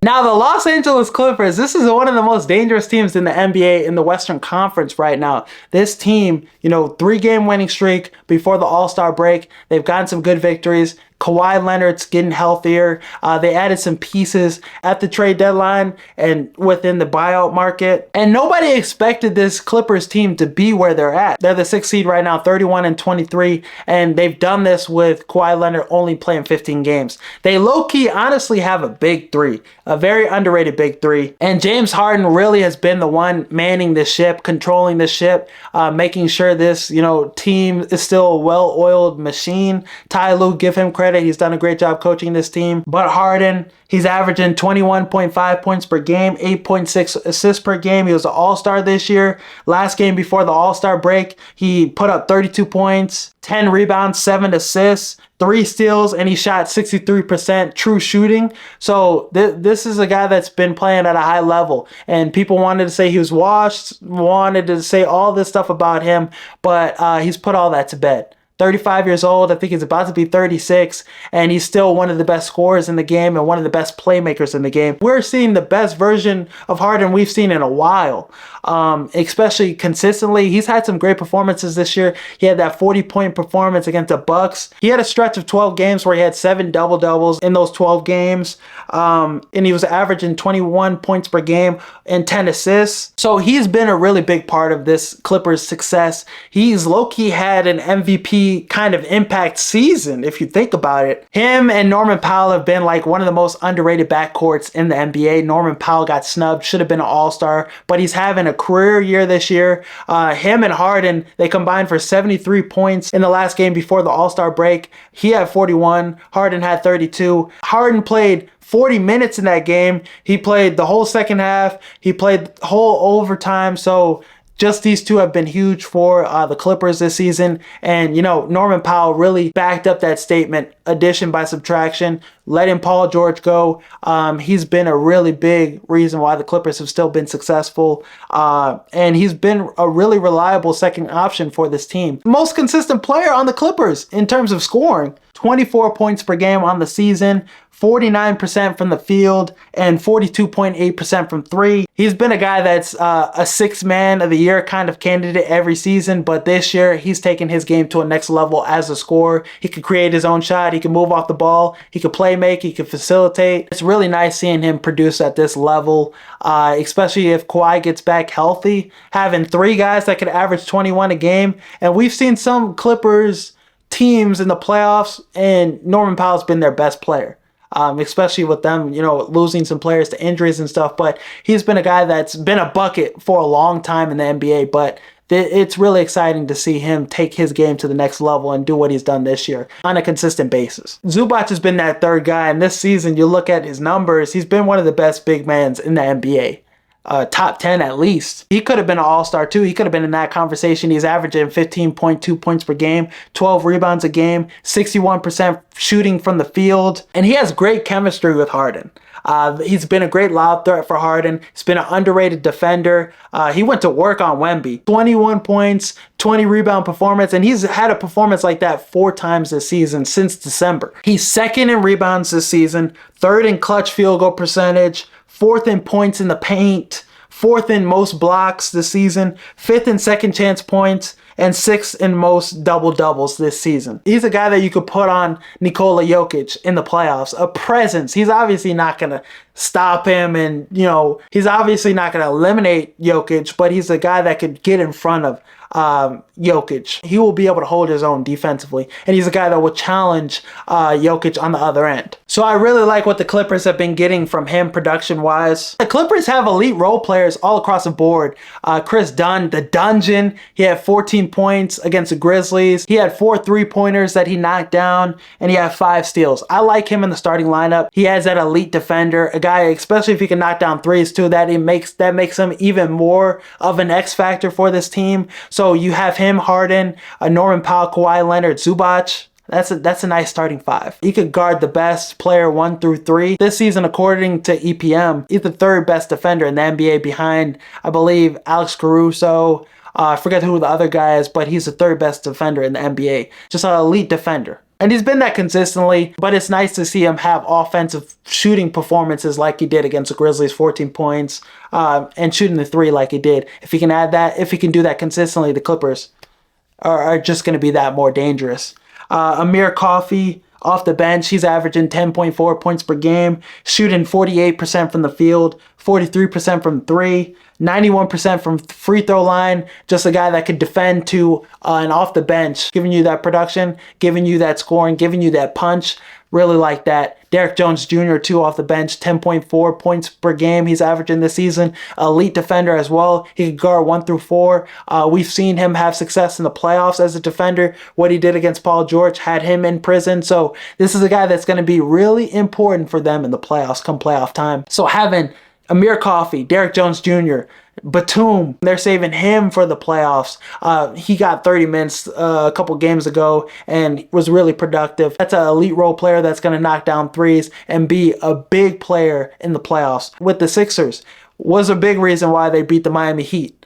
Now, the Los Angeles Clippers, this is one of the most dangerous teams in the NBA in the Western Conference right now. This team, 3-game winning streak before the All-Star break. They've gotten some good victories. Kawhi Leonard's getting healthier. They added some pieces at the trade deadline and within the buyout market. And nobody expected this Clippers team to be where they're at. They're the 6th seed right now, 31-23, and they've done this with Kawhi Leonard only playing 15 games. They low-key honestly have a big three, a very underrated big three. And James Harden really has been the one manning the ship, controlling the ship, making sure this, team is still a well-oiled machine. Ty Lue, give him credit. He's done a great job coaching this team. But Harden, he's averaging 21.5 points per game, 8.6 assists per game. He was an All-Star this year. Last game before the All-Star break, he put up 32 points, 10 rebounds, 7 assists, 3 steals, and he shot 63% true shooting. So this is a guy that's been playing at a high level. And people wanted to say he was washed, wanted to say all this stuff about him, but he's put all that to bed. 35 years old, I think he's about to be 36, and he's still one of the best scorers in the game and one of the best playmakers in the game. We're seeing the best version of Harden we've seen in a while, especially consistently. He's had some great performances this year. He had that 40-point performance against the Bucks. He had a stretch of 12 games where he had 7 double-doubles in those 12 games, and he was averaging 21 points per game and 10 assists. So he's been a really big part of this Clippers' success. He's low-key had an MVP kind of impact season, if you think about it. Him and Norman Powell have been like one of the most underrated backcourts in the NBA. Norman Powell got snubbed, should have been an All-Star, but he's having a career year this year. Him and Harden, they combined for 73 points in the last game before the All-Star break. He had 41, Harden had 32. Harden played 40 minutes in that game. He played the whole second half. He played the whole overtime. So just these two have been huge for the Clippers this season. And, Norman Powell really backed up that statement, addition by subtraction, letting Paul George go. He's been a really big reason why the Clippers have still been successful. And he's been a really reliable second option for this team. Most consistent player on the Clippers in terms of scoring. 24 points per game on the season, 49% from the field, and 42.8% from 3. He's been a guy that's a sixth man of the year kind of candidate every season, but this year he's taken his game to a next level as a scorer. He could create his own shot, he can move off the ball, he could play make, he could facilitate. It's really nice seeing him produce at this level, especially if Kawhi gets back healthy. Having 3 guys that could average 21 a game, and we've seen some Clippers teams in the playoffs, and Norman Powell's been their best player. Especially with them, losing some players to injuries and stuff. But he's been a guy that's been a bucket for a long time in the NBA. But it's really exciting to see him take his game to the next level and do what he's done this year on a consistent basis. Zubac has been that third guy. And this season, you look at his numbers, he's been one of the best big mans in the NBA. Top 10 at least. He could have been an All-Star too. He could have been in that conversation. He's averaging 15.2 points per game, 12 rebounds a game, 61% shooting from the field, and he has great chemistry with Harden. He's been a great lob threat for Harden. He's been an underrated defender. He went to work on Wemby. 21 points, 20 rebound performance, and he's had a performance like that 4 times this season since December. He's second in rebounds this season, third in clutch field goal percentage, 4th in points in the paint, 4th in most blocks this season, 5th in second chance points, and 6th in most double-doubles this season. He's a guy that you could put on Nikola Jokic in the playoffs. A presence. He's obviously not going to stop him, and, he's obviously not going to eliminate Jokic, but he's a guy that could get in front of Jokic. He will be able to hold his own defensively, and he's a guy that will challenge Jokic on the other end. So I really like what the Clippers have been getting from him production-wise. The Clippers have elite role players all across the board. Chris Dunn, the Dungeon, he had 14 points against the Grizzlies. He had 4 3-pointers that he knocked down, and he had 5 steals. I like him in the starting lineup. He has that elite defender, a guy, especially if he can knock down threes too, that makes him even more of an X factor for this team. So you have him, Harden, Norman Powell, Kawhi Leonard, Zubac. That's a nice starting 5. He could guard the best player 1 through 3. This season, according to EPM, he's the 3rd best defender in the NBA behind, I believe, Alex Caruso. I forget who the other guy is, but he's the 3rd best defender in the NBA. Just an elite defender. And he's been that consistently, but it's nice to see him have offensive shooting performances like he did against the Grizzlies, 14 points, and shooting the three like he did. If he can add that, if he can do that consistently, the Clippers are just going to be that more dangerous. Amir Coffey off the bench, he's averaging 10.4 points per game, shooting 48% from the field, 43% from three, 91% from free throw line. Just a guy that could defend to and off the bench, giving you that production, giving you that scoring, giving you that punch. Really like that. Derrick Jones Jr. too off the bench, 10.4 points per game he's averaging this season. Elite defender as well. He can guard 1 through 4. We've seen him have success in the playoffs as a defender. What he did against Paul George had him in prison. So this is a guy that's going to be really important for them in the playoffs come playoff time. So having Amir Coffey, Derrick Jones Jr., Batum, they're saving him for the playoffs. He got 30 minutes a couple games ago and was really productive. That's an elite role player that's going to knock down threes and be a big player in the playoffs. With the Sixers, was a big reason why they beat the Miami Heat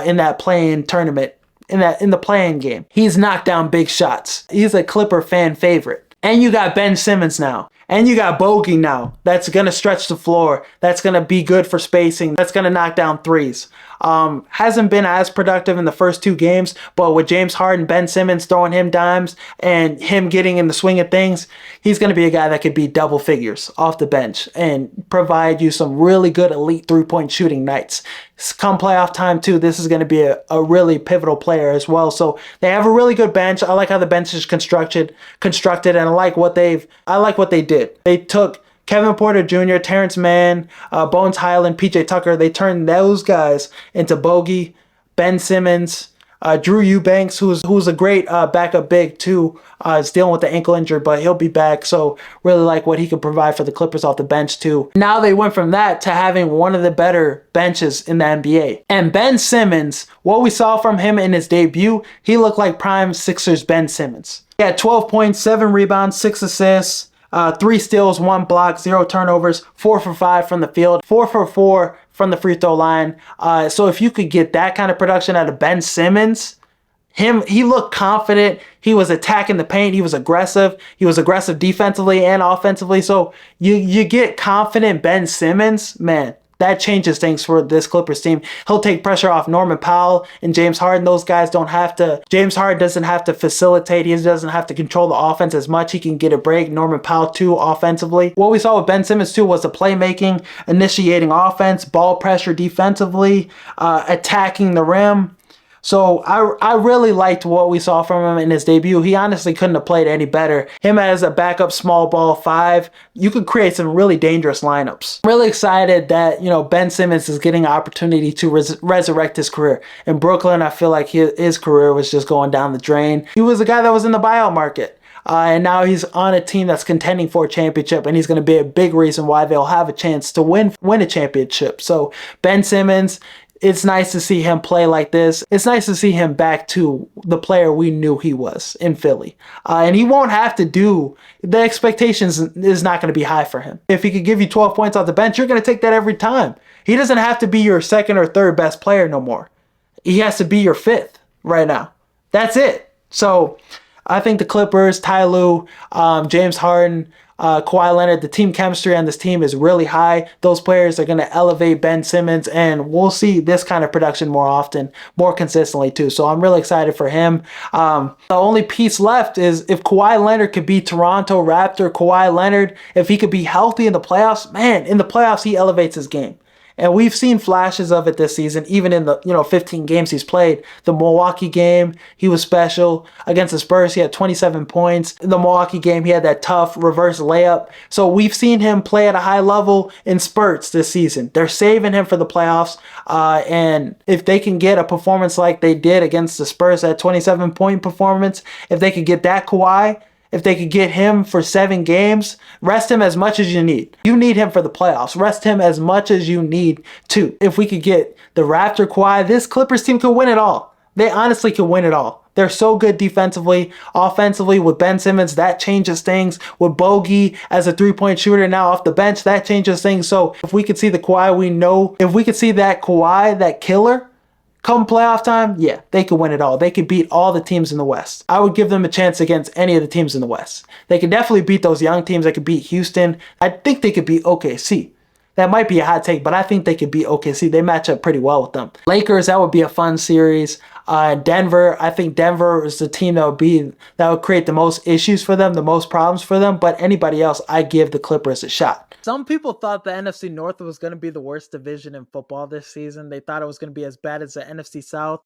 in that play-in tournament, in the play-in game. He's knocked down big shots. He's a Clipper fan favorite. And you got Ben Simmons now. And you got Bogey now. That's going to stretch the floor. That's going to be good for spacing. That's going to knock down threes. Hasn't been as productive in the first 2 games, but with James Harden, Ben Simmons throwing him dimes and him getting in the swing of things, he's going to be a guy that could be double figures off the bench and provide you some really good elite 3-point shooting nights. Come playoff time too, this is going to be a really pivotal player as well. So they have a really good bench. I like how the bench is constructed, and I like what they did. They took Kevin Porter Jr., Terrence Mann, Bones Highland, PJ Tucker. They turned those guys into Bogey, Ben Simmons, Drew Eubanks, who's a great backup big too. Is dealing with the ankle injury, but he'll be back. So really like what he could provide for the Clippers off the bench too. Now they went from that to having one of the better benches in the NBA. And Ben Simmons, what we saw from him in his debut, he looked like prime Sixers Ben Simmons. He had 12 points, 7 rebounds, 6 assists, 3 steals, 1 block, 0 turnovers, 4 for 5 from the field, 4 for 4 from the free throw line. So if you could get that kind of production out of Ben Simmons, he looked confident. He was attacking the paint. He was aggressive. He was aggressive defensively and offensively. So you get confident Ben Simmons, man, that changes things for this Clippers team. He'll take pressure off Norman Powell and James Harden. Those guys don't have to. James Harden doesn't have to facilitate. He doesn't have to control the offense as much. He can get a break. Norman Powell too offensively. What we saw with Ben Simmons too was the playmaking, initiating offense, ball pressure defensively, attacking the rim. So I really liked what we saw from him in his debut. He honestly couldn't have played any better. Him as a backup small ball 5, you could create some really dangerous lineups. I'm really excited that, Ben Simmons is getting an opportunity to resurrect his career. In Brooklyn, I feel like his career was just going down the drain. He was a guy that was in the buyout market. And now he's on a team that's contending for a championship, and he's going to be a big reason why they'll have a chance to win a championship. So Ben Simmons, it's nice to see him play like this. It's nice to see him back to the player we knew he was in Philly. And he won't have to do, the expectations is not going to be high for him. If he could give you 12 points off the bench, you're going to take that every time. He doesn't have to be your 2nd or 3rd best player no more. He has to be your 5th right now. That's it. So I think the Clippers, Ty Lue, James Harden, Kawhi Leonard, the team chemistry on this team is really high. Those players are going to elevate Ben Simmons, and we'll see this kind of production more often, more consistently too. So I'm really excited for him. The only piece left is if Kawhi Leonard could be Toronto Raptor Kawhi Leonard, if he could be healthy in the playoffs, man, in the playoffs he elevates his game. And we've seen flashes of it this season, even in the 15 games he's played. The Milwaukee game, he was special. Against the Spurs, he had 27 points. In the Milwaukee game, he had that tough reverse layup. So we've seen him play at a high level in spurts this season. They're saving him for the playoffs. And if they can get a performance like they did against the Spurs, that 27-point performance, if they could get that Kawhi, if they could get him for 7 games, rest him as much as you need. You need him for the playoffs. Rest him as much as you need to. If we could get the Raptor Kawhi, this Clippers team could win it all. They honestly could win it all. They're so good defensively, offensively with Ben Simmons. That changes things. With Bogey as a 3-point shooter now off the bench, that changes things. So if we could see the Kawhi we know, if we could see that Kawhi, that killer, Come playoff time, yeah, they could win it all. They could beat all the teams in the West. I would give them a chance against any of the teams in the West. They could definitely beat those young teams. They could beat Houston. I think they could beat OKC. That might be a hot take, but I think they could beat OKC. They match up pretty well with them. Lakers, that would be a fun series. Denver, I think Denver is the team that would create the most issues for them, the most problems for them. But anybody else, I give the Clippers a shot. Some people thought the NFC North was going to be the worst division in football this season. They thought it was going to be as bad as the NFC South.